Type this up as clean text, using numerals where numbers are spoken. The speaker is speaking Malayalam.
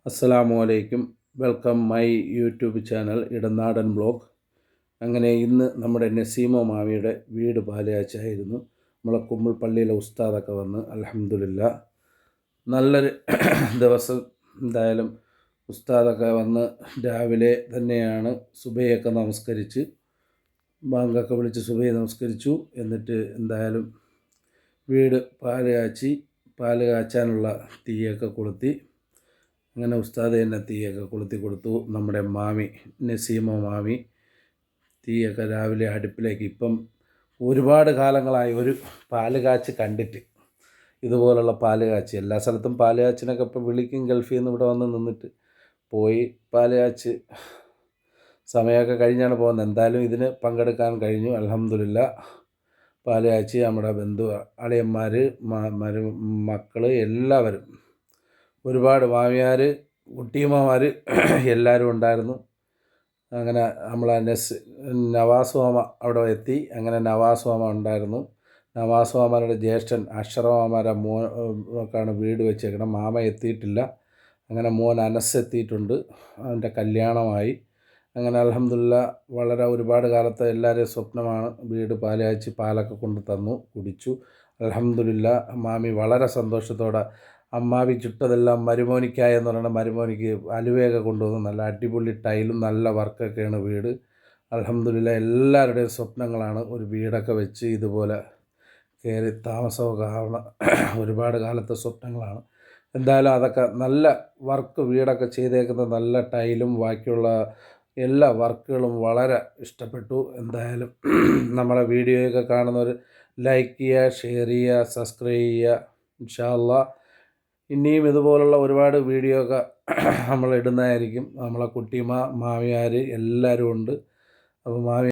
അസ്സലാമു അലൈക്കും. Welcome my YouTube channel Idanadan blog. അങ്ങനെ ഇന്ന് നമ്മുടെ നസീമ മാമിയുടെ വീട് പാലുകാച്ചായിരുന്നു. നമ്മളെ കുമ്പിൾ പള്ളിയിലെ ഉസ്താദൊക്കെ വന്ന് അൽഹംദുലില്ലാ നല്ലൊരു ദിവസം. എന്തായാലും ഉസ്താദൊക്കെ വന്ന് രാവിലെ തന്നെയാണ് സുബഹിയൊക്കെ നമസ്കരിച്ച് ബാങ്കൊക്കെ വിളിച്ച് സുബഹി നമസ്കരിച്ചു. എന്നിട്ട് എന്തായാലും വീട് പാല് കാച്ചാനുള്ള തീയൊക്കെ കൊളുത്തി. അങ്ങനെ ഉസ്താദ് തന്നെ തീയൊക്കെ കൊളുത്തി കൊടുത്തു. നമ്മുടെ മാമി നസീമ മാമി തീയൊക്കെ രാവിലെ അടുപ്പിലേക്ക്. ഇപ്പം ഒരുപാട് കാലങ്ങളായി ഒരു പാല് കാച്ച് കണ്ടിട്ട്, ഇതുപോലുള്ള പാല് കാച്ച്. എല്ലാ സ്ഥലത്തും പാല് കാച്ചിനൊക്കെ ഇപ്പം വിളിക്കും. ഗൾഫിൽ നിന്ന് ഇവിടെ വന്ന് നിന്നിട്ട് പോയി പാല് കാച്ച് സമയമൊക്കെ കഴിഞ്ഞാണ് പോകുന്നത്. എന്തായാലും ഇതിന് പങ്കെടുക്കാൻ കഴിഞ്ഞു. അൽഹംദുലില്ലാ. പാല് കാച്ചി നമ്മുടെ ബന്ധു അളിയന്മാർ, മക്കൾ എല്ലാവരും, ഒരുപാട് മാമിയാർ, കുട്ടിയമ്മമാർ എല്ലാവരും ഉണ്ടായിരുന്നു. അങ്ങനെ നമ്മളെ നവാസ് മാമ അവിടെ എത്തി. അങ്ങനെ നവാസ് മാമ ഉണ്ടായിരുന്നു. നവാസ് മാമയുടെ ജ്യേഷ്ഠൻ അഷ്റഫ് മാമയുടെ മോക്കാണ് വീട് വെച്ചേക്കണം. മാമ എത്തിയിട്ടില്ല. അങ്ങനെ മോൻ അനസ് എത്തിയിട്ടുണ്ട്. അവൻ്റെ കല്യാണമായി. അങ്ങനെ അൽഹംദുലില്ലാ വളരെ ഒരുപാട് കാലത്തെ എല്ലാവരെയും സ്വപ്നമാണ് വീട് പാല് കാച്ചി പാലൊക്കെ കൊണ്ട് തന്നു, കുടിച്ചു. അൽഹംദുലില്ലാ മാമി വളരെ സന്തോഷത്തോടെ അമ്മാവി ചുട്ടതെല്ലാം മരുമോനിക്കായി എന്ന് പറയുന്നത് മരുമോനിക്ക് അലുവയൊക്കെ കൊണ്ടുവന്നു. നല്ല അടിപൊളി ടൈലും നല്ല വർക്കൊക്കെയാണ് വീട്. അൽഹംദുലില്ലാ എല്ലാവരുടെയും സ്വപ്നങ്ങളാണ് ഒരു വീടൊക്കെ വെച്ച് ഇതുപോലെ കയറി താമസമൊക്കെ ആവണം. ഒരുപാട് കാലത്തെ സ്വപ്നങ്ങളാണ്. എന്തായാലും അതൊക്കെ നല്ല വർക്ക്, വീടൊക്കെ ചെയ്തേക്കുന്ന നല്ല ടൈലും ബാക്കിയുള്ള എല്ലാ വർക്കുകളും വളരെ ഇഷ്ടപ്പെട്ടു. എന്തായാലും നമ്മളെ വീഡിയോയൊക്കെ കാണുന്നവർ ലൈക്ക് ചെയ്യുക, ഷെയർ ചെയ്യുക, സബ്സ്ക്രൈബ് ചെയ്യുക. ഇൻഷാ അല്ലാഹ് ഇനിയും ഇതുപോലുള്ള ഒരുപാട് വീഡിയോ ഒക്കെ നമ്മൾ ഇടുന്നതായിരിക്കും. നമ്മളെ കുട്ടിമാമിയാർ എല്ലാവരും ഉണ്ട്. അപ്പോൾ മാമി